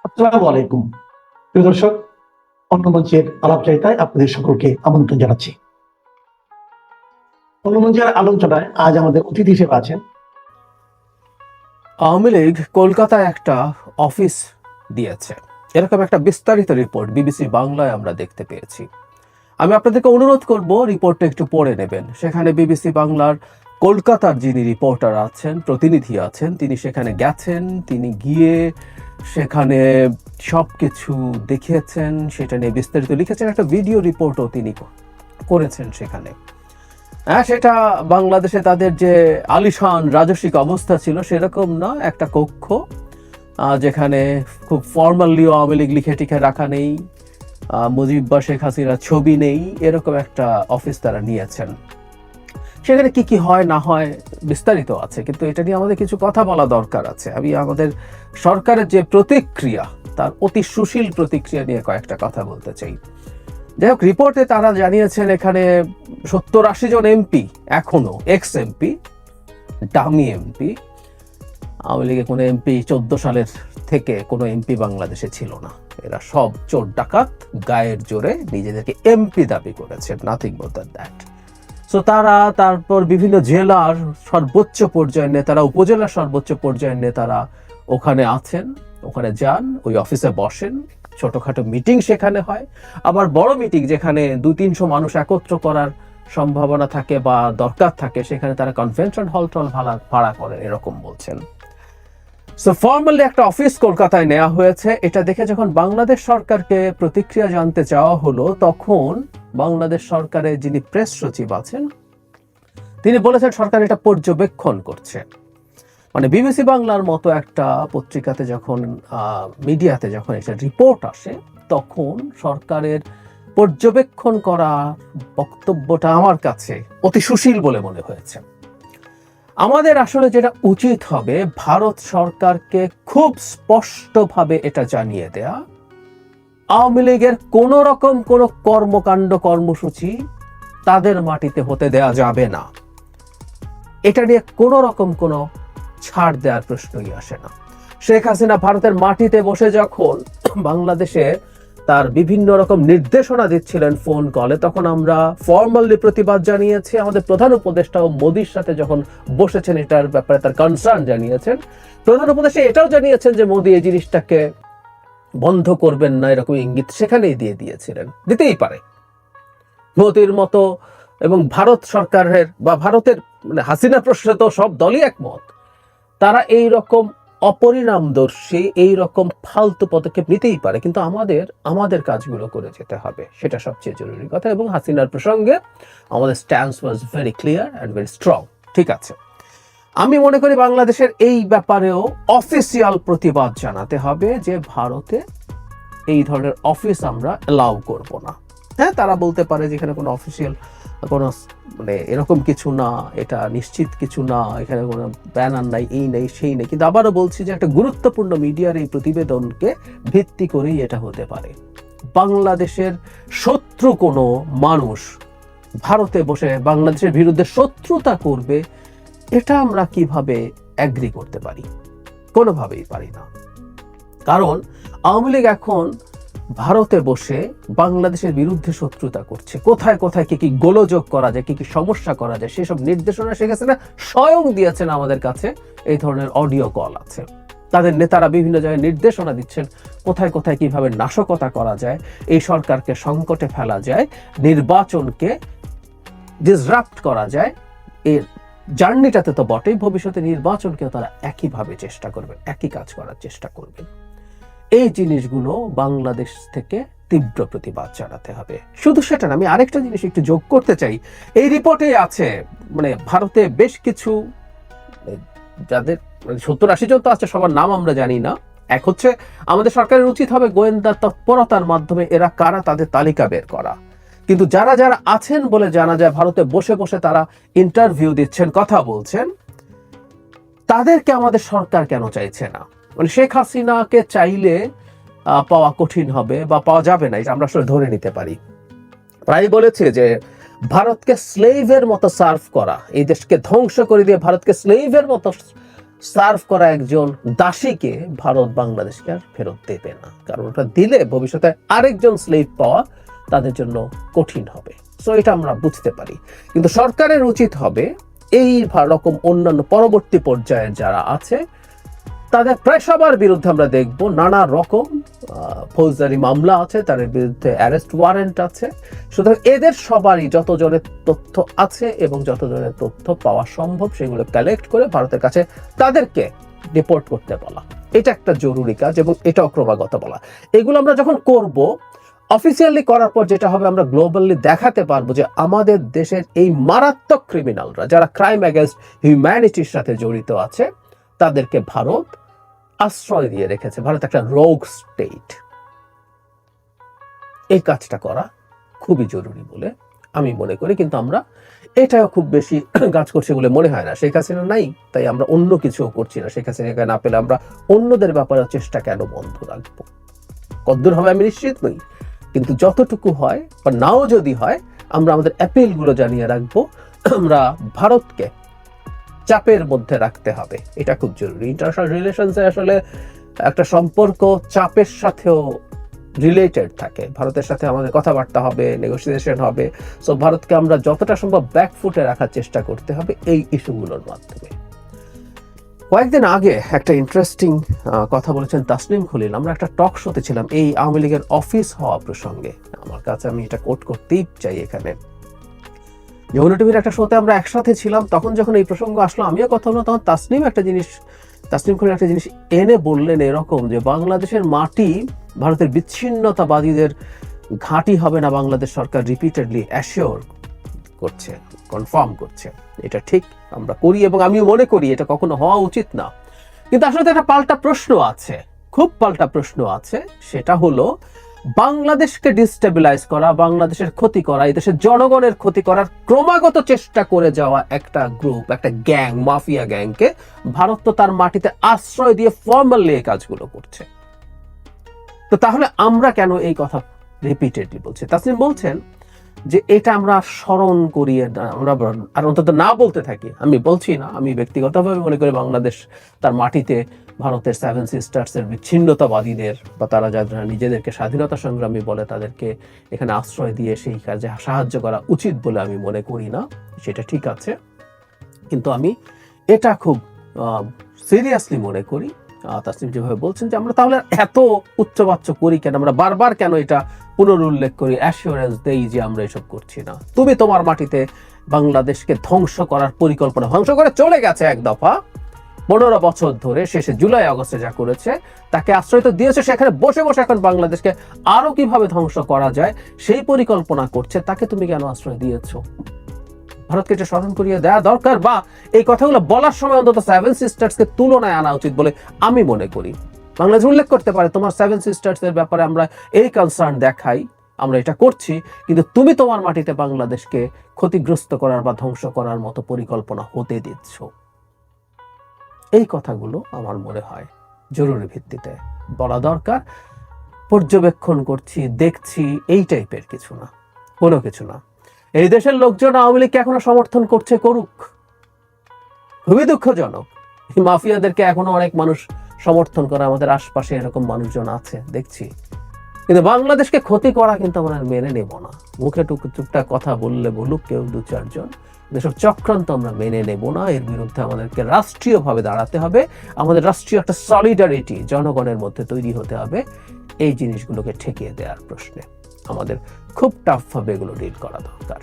আসসালামু আলাইকুম প্রিয় দর্শক, অন্য মঞ্চের আলাপচারিতায় আপনাদের সকলকে আমন্ত্রণ জানাচ্ছি। অন্য মঞ্চের আলোচনায় আজ আমাদের অতিথি হিসেবে আছেন আওয়ামী লীগ কলকাতায় একটা অফিস দিয়েছে, এরকম একটা বিস্তারিত রিপোর্ট বিবিসি বাংলায় আমরা দেখতে পেয়েছি। আমি আপনাদেরকে অনুরোধ করব রিপোর্টটা একটু পড়ে নেবেন। সেখানে বিবিসি বাংলার কলকাতার যিনি রিপোর্টার আছেন, প্রতিনিধি আছেন, তিনি সেখানে গেছেন, তিনি গিয়ে সেখানে সবকিছু দেখিয়েছেন, সেটা নিয়ে বিস্তারিত লিখেছেন, একটা ভিডিও রিপোর্টও তিনি করেছেন সেখানে। হ্যাঁ, সেটা বাংলাদেশে তাদের যে আলিশান রাজস্বিক অবস্থা ছিল সেরকম না, একটা কক্ষ যেখানে খুব ফর্মালি আওয়ামী লীগ লিখে টিখে রাখা নেই, মুজিব বা শেখ হাসিনার ছবি নেই, এরকম একটা অফিস তারা নিয়েছেন। সেখানে কি কি হয় না হয় বিস্তারিত আছে, কিন্তু এটা নিয়ে আমাদের কিছু কথা বলা দরকার আছে। আমি আমাদের সরকারের যে প্রতিক্রিয়া, তার অতি সুশীল প্রতিক্রিয়া নিয়ে কয়েকটা কথা বলতে চাই। যাই হোক, রিপোর্টে তারা জানিয়েছেন এখানে 70-80 জন এমপি, এখনো x MP, dummy MP. Awami লীগের কোনো এমপি 14 সালের থেকে কোনো এমপি বাংলাদেশে ছিল না। এরা সব চোর ডাকাত, গায়ের জোরে নিজেদেরকে এমপি দাবি করেছেন, nothing more than that. So তারা তারপর বিভিন্ন জেলার সর্বোচ্চ পর্যায়ের নেতারা, উপজেলার সর্বোচ্চ পর্যায়ের নেতারা ওখানে আছেন, ওখানে যান, ওই অফিসে বসেন, ছোটখাটো মিটিং সেখানে হয়। আবার বড় মিটিং যেখানে 200-300 মানুষ একত্র করার সম্ভাবনা থাকে বা দরকার থাকে, সেখানে তারা কনভেনশন হল টল ভাড়া করেন, এরকম বলছেন। সো ফর্মালি একটা অফিস কলকাতায় নেওয়া হয়েছে। এটা দেখে যখন বাংলাদেশ সরকারকে প্রতিক্রিয়া জানতে চাওয়া হলো, তখন বাংলাদেশ সরকারের যিনি প্রেস সচিব আছেন তিনি বলেছেন সরকার এটা পর্যবেক্ষণ করছে। মানে বিবিসি বাংলার মতো একটা পত্রিকাতে যখন মিডিয়াতে যখন একটা রিপোর্ট আসে, তখন সরকারের পর্যবেক্ষণ করা বক্তব্যটা আমার কাছে অতি সুশীল বলে মনে হয়েছে। আমাদের আসলে যেটা উচিত হবে, ভারত সরকারকে খুব স্পষ্টভাবে এটা জানিয়ে দেয়া, আওয়ামী লীগের কোন রকম কোন কর্মকাণ্ড কর্মসূচি তাদের মাটিতে হতে দেয়া যাবে না। এটা নিয়ে কোন রকম কোন ছাড় দেওয়ার প্রশ্নই আসে না। শেখ হাসিনা ভারতের মাটিতে বসে যখন বাংলাদেশে তার বিভিন্ন রকম নির্দেশনা দিচ্ছিলেন ফোন কলে, তখন আমরা ফর্মালি প্রতিবাদ জানিয়েছি। আমাদের প্রধান উপদেষ্টাও মোদির সাথে যখন বসেছেন, এটার ব্যাপারে তার কনসার্ন জানিয়েছেন। প্রধান উপদেষ্টা এটাও জানিয়েছেন যে মোদি এই জিনিসটাকে বন্ধ করবেন না, এরকম ইঙ্গিত সেখানেই দিয়ে দিয়েছিলেন। দিতেই পারে মোদির মতো, এবং ভারত সরকারের বা ভারতের মানে হাসিনা প্রশ্নে তো সব দলই একমত, তারা এই রকম অপরিণামদর্শী, এই রকম ফালতু পদক্ষেপ নিতেই পারে, কিন্তু আমাদের কাজগুলো করে যেতে হবে, সেটা সবচেয়ে জরুরি কথা। এবং হাসিনার প্রসঙ্গে আমাদের stance was very clear and very strong. ঠিক আছে, আমি মনে করি বাংলাদেশের এই ব্যাপারেও অফিসিয়াল প্রতিবাদ জানাতে হবে যে ভারতে এই ধরনের অফিস আমরা অ্যালাউ করব না। হ্যাঁ, তারা বলতে পারে যে এখানে কোনো অফিসিয়াল কোনো মানে এরকম কিছু না, এটা নিশ্চিত কিছু না, এখানে কোনো ব্যানার নাই, এই নেই সেই নেই, কিন্তু আবারও বলছি যে একটা গুরুত্বপূর্ণ মিডিয়ার এই প্রতিবেদনকে ভিত্তি করেই এটা হতে পারে। বাংলাদেশের শত্রু কোনো মানুষ ভারতে বসে বাংলাদেশের বিরুদ্ধে শত্রুতা করবে, এটা আমরা কিভাবে অ্যাগ্রি করতে পারি? কোনোভাবেই পারি না। কারণ আওয়ামী লীগ এখন ভারতে বসে বাংলাদেশের বিরুদ্ধে শত্রুতা করছে। কোথায় কোথায় কি কি গোলযোগ করা যায়, কি কি সমস্যা করা যায়, সেসব নির্দেশনা শেখ হাসিনা স্বয়ং দিয়েছেন আমাদের কাছে। এই ধরনের অডিও কল আছে, তাদের নেতারা বিভিন্ন জায়গায় নির্দেশনা দিচ্ছেন কোথায় কোথায় কিভাবে নাশকতা করা যায়, এই সরকারকে সংকটে ফেলা যায়, নির্বাচনকে ডিসরাপ্ট করা যায়। এর জার্নিটাতে তো বটেই, ভবিষ্যতে নির্বাচনকেও তারা একইভাবে চেষ্টা করবে, একই কাজ করার চেষ্টা করবে। এই জিনিসগুলো বাংলাদেশ থেকে তীব্র প্রতিবাদ জানাতে হবে। শুধু সেটা না, আমি আরেকটা জিনিস একটু যোগ করতে চাই। এই রিপোর্টে আছে মানে ভারতে বেশ কিছু যাদের 70-80 জন তো আছে, সবার নাম আমরা জানি না। এক হচ্ছে আমাদের সরকারের উচিত হবে গোয়েন্দা তৎপরতার মাধ্যমে এরা কারা তাদের তালিকা বের করা। কিন্তু যারা যারা আছেন বলে জানা যায় ভারতে বসে বসে তারা ইন্টারভিউ দিচ্ছেন, কথা বলছেন, তাদেরকে আমাদের সরকার কেন চাইছে না? মানে শেখ হাসিনাকে চাইলে পাওয়া কঠিন হবে বা পাওয়া যাবে না, এটা আমরা আসলে ধরে নিতে পারি। প্রায় বলেছে যে ভারতকে স্লেভের মতো সার্ভ করা, এই দেশকে ধ্বংস করে দিয়ে ভারতকে স্লেভের মতো সার্ভ করা একজন দাসীকে ভারত বাংলাদেশকে আর ফেরত দেবে না, কারণ ওটা দিলে ভবিষ্যতে আরেকজন স্লেভ পাওয়া তাদের জন্য কঠিন হবে। সো এটা আমরা বুঝতে পারি, কিন্তু সরকারের উচিত হবে এই রকম অন্যান্য পরবর্তী পর্যায়ে যারা আছে তাদের প্রায় সবার বিরুদ্ধে আমরা দেখব নানা রকম ফৌজদারি মামলা আছে, তাদের বিরুদ্ধে অ্যারেস্ট ওয়ারেন্ট আছে। সুতরাং এদের সবারই যতজনের তথ্য আছে এবং যতজনের তথ্য পাওয়া সম্ভব সেগুলো কালেক্ট করে ভারতের কাছে তাদেরকে রিপোর্ট করতে বলা, এটা একটা জরুরি কাজ এবং এটাও ক্রমাগত বলা। এগুলো আমরা যখন করব, অফিসিয়ালি করার পর যেটা হবে, আমরা গ্লোবালি দেখাতে পারবো যে আমাদের দেশের এই মারাত্মক ক্রিমিনালরা যারা ক্রাইম এগেইনস্ট হিউম্যানিটির সাথে জড়িত আছে তাদেরকে ভারত আশ্রয় দিয়ে রেখেছে। ভারত একটা রোগ স্টেট। এই কাজটা করা খুবই জরুরি বলে আমি মনে করি, কিন্তু আমরা এটাও খুব বেশি কাজ করছি বলে মনে হয় না। শেখ হাসিনা নাই তাই আমরা অন্য কিছুও করছি না। শেখ হাসিনাকে না পেলে আমরা অন্যদের ব্যাপারে চেষ্টা কেন বন্ধ রাখবো? কতদূর হবে আমি নিশ্চিত নই, কিন্তু যতটুকু হয় বা নাও যদি হয় আমরা আমাদের অ্যাপিলগুলো জানিয়ে রাখবো। আমরা ভারতকে চাপের মধ্যে রাখতে হবে, এটা খুব জরুরি। ইন্টারন্যাশনাল রিলেশনসে আসলে একটা সম্পর্ক চাপের সাথেও রিলেটেড থাকে। ভারতের সাথে আমাদের কথাবার্তা হবে, নেগোসিয়েশন হবে। সো ভারতকে আমরা যতটা সম্ভব ব্যাকফুটে রাখার চেষ্টা করতে হবে এই ইস্যুগুলোর মাধ্যমে। কয়েকদিন আগে একটা ইন্টারেস্টিং কথা বলেছেন তাসনিম খলিল। আমরা একটা টক শোতে ছিলাম এই আওয়ামী লীগের অফিস হওয়া প্রসঙ্গে। আমার কাছে, আমি এটা কোট করতেই চাই এখানে, যমুনা টিভির একটা শোতে আমরা একসাথে ছিলাম, তখন যখন এই প্রসঙ্গ আসলো আমিও কথা বললাম, তখন তাসনিম খলিল একটা জিনিস এনে বললেন এরকম যে বাংলাদেশের মাটি ভারতের বিচ্ছিন্নতাবাদীদের ঘাঁটি হবে না, বাংলাদেশ সরকার রিপিটেডলি অ্যাসিওর করছে, কনফার্ম করছে। এটা ঠিক আমরা করি এবং আমিও মনে করি এটা কখনো হওয়া উচিত না। কিন্তু আসলে একটা পাল্টা প্রশ্ন আছে, খুব পাল্টা প্রশ্ন আছে। সেটা হলো বাংলাদেশকে ডিস্টেবিলাইজ করা, বাংলাদেশের ক্ষতি করা, এই দেশের জনগণের ক্ষতি করার ক্রমাগত চেষ্টা করে যাওয়া একটা গ্রুপ, একটা গ্যাং, মাফিয়া গ্যাংকে ভারত তো তার মাটিতে আশ্রয় দিয়ে ফর্মালি এই কাজগুলো করছে। তো তাহলে আমরা কেন এই কথা রিপিটেডলি বলছি? তাসনিম বলছেন যে এটা আমরা স্মরণ করিয়ে আমরা আর অন্তত না বলতে থাকি। আমি বলছি না, আমি ব্যক্তিগতভাবে মনে করি বাংলাদেশ তার মাটিতে ভারতের 7 সিস্টার্সের বিচ্ছিন্নতাবাদীদের বা তারা যারা নিজেদেরকে স্বাধীনতা সংগ্রামী বলে তাদেরকে এখানে আশ্রয় দিয়ে সেই কাজে সাহায্য করা উচিত বলে আমি মনে করি না। সেটা ঠিক আছে, কিন্তু আমি এটা খুব সিরিয়াসলি মনে করি। তাসনিম যেভাবে বলছেন যে আমরা তাহলে এত উচ্চবাচ্য করি কেন, আমরা বারবার কেন এটা পুনরুল্লেখ করি, অ্যাসিওরেন্স দেই যে আমরা এসব করছি না। তুমি তোমার মাটিতে বাংলাদেশকে ধ্বংস করার পরিকল্পনা, ধ্বংস করে চলে গেছে এক দফা 15 বছর ধরে, শেষে জুলাই আগস্টে যা করেছে তাকে আশ্রয় তো দিয়েছে, সেখানে বসে বসে এখন বাংলাদেশকে আরো কিভাবে ধ্বংস করা যায় সেই পরিকল্পনা করছে। তাকে তুমি কেন আশ্রয় দিয়েছো? ভারতকে এটা স্মরণ করিয়ে দেওয়া দরকার, বা এই কথাগুলো বলার সময় অন্তত 7 সিস্টার্সকে তুলনায় আনা উচিত বলে আমি মনে করি। বাংলাদেশ উল্লেখ করতে পারে তোমার 7 সিস্টার্সের ব্যাপারে আমরা এই কনসার্ন দেখাই, আমরা এটা করছি, কিন্তু তুমি তোমার মাটিতে বাংলাদেশকে ক্ষতিগ্রস্ত করার বা ধ্বংস করার মতো পরিকল্পনা হতে দিচ্ছ। এই কথাগুলো আমার মনে হয় জরুরি ভিত্তিতে বলা দরকার। পর্যবেক্ষণ করছি, দেখছি, এই টাইপের কিছু না, কোনো কিছু না। এই দেশের লোকজন আওয়ামী লীগকে এখনো সমর্থন করছে, করুক, খুবই দুঃখজনক। এই মাফিয়াদেরকে এখনো অনেক মানুষ সমর্থন করে, আমাদের আশপাশে এরকম মানুষজন আছে দেখছি। কিন্তু বাংলাদেশকে ক্ষতি করা কিন্তু আমরা মেনে নেব না। মুখে টুকটাক কথা বললে বলুক কেউ 2-4 জন, এসব চক্রান্ত আমরা মেনে নেব না। এর বিরুদ্ধে আমাদেরকে রাষ্ট্রীয়ভাবে দাঁড়াতে হবে। আমাদের রাষ্ট্রীয় একটা সলিডারিটি জনগণের মধ্যে তৈরি হতে হবে এই জিনিসগুলোকে ঠেকিয়ে দেওয়ার প্রশ্নে। আমাদের খুব টাফভাবে এগুলো ডিল করা দরকার।